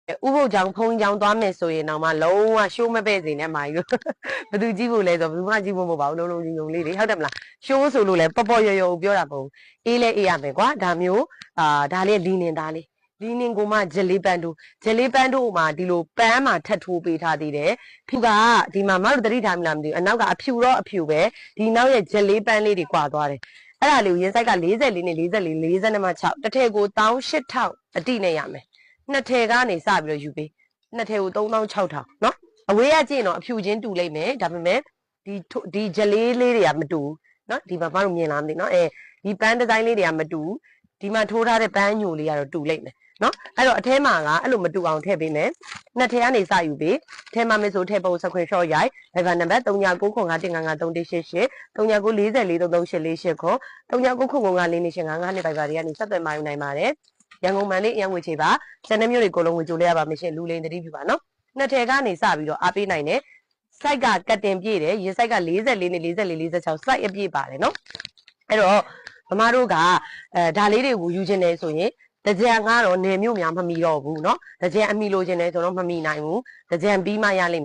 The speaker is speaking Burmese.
ဥပုပ်ကြောင့်ဖုံးကြောင့်သွားမယ်ဆိုရင်တော့မှလုံးဝရှိုးမပဲ့စေနဲ့မာကြီးတို့ဘယ်သူကြည့်ဖို့လဲဆိုဘယ်သူမှကြည့်ဖို့မဟုတ်ပါဘူးလုံးကြီးလေးဟုတ်တယ်မလားရှိုးဆိုလို့လဲပေါ့ပေါ့ရော်ပြောတာပုံအေးလဲအေးရမယ်ကွာဒါမျိုးဒါလေးလီနင်သားလေးလီနင်ကိုမှဂျယ်လေးပန်းတို့မှာဒီလိုပန်းမှာထပ်ထိုးပေးထားသေးတယ်ဖြူကဒီမှာမတို့တတိထားမလားမသိဘူးအနောက်ကအဖြူတော့အဖြူပဲဒီနောက်ရဲ့ဂျယ်လေးပန်းလေးတွေကွာသွားတယ်အဲ့ဒါလေးကိုရင်ဆိုင်က44နဲ့44မှ6တစ်ထည့်ကို18000အတိနဲ့ရမယ်နှစ်ထည်ကနေစပြီးတော့ယူပေးနှစ်ထည်ကို3600เนาะအဝေးကကြည့်ရင်တော့အဖြူချင်းတူလိမ့်မယ်ဒါပေမဲ့ဒီဂျယ်လေးတွေကမတူเนาะဒီမှာမတို့မြင်လားမသိเนาะဒီပန်းဒီဇိုင်းလေးတွေကမတူဒီမှာထိုးထားတဲ့ပန်းညိုလေးကတော့တူလိမ့်မယ်เนาะအဲ့တော့အထဲမှာကအဲ့လိုမတူအောင်ထည့်ပေးမယ်နှစ်ထည်ကနေစယူပေးထဲမှာမေးဆိုထည့်ပုံစခွင်ရှော့ရိုက်ဒါကနံပါတ်3995155388 3994433848ခေါ်39995545နှစ်ပိုက်ပါတွေကနေဆက်သွယ်မာယူနိုင်ပါတယ်ရန်ကုန်မှန်လေးအရန်ငွေချေပါကျန်တဲ့မျိုးတွေကိုလုံးဝင်ကြိုလဲရပါမယ်ရှင်လူလိန်တတိပြပါနော်နှစ်ထည်ကနေစပြီးတော့အားပေးနိုင်တယ်စိုက်ကကတ်တင်ပြည့်တယ်ရေစိုက်က44နဲ့44 46စိုက်အပြည့်ပါတယ်နော်အဲ့တော့မမတို့ကဒါလေးတွေကိုယူခြင်းတယ်ဆိုရင်တကြံကတော့နေမျိုးများမမီတော့ဘူးเนาะတကြံအမီလိုခြင်းတယ်ဆိုတော့မမီနိုင်ဘူးတကြံပြီးမှရလိမ့်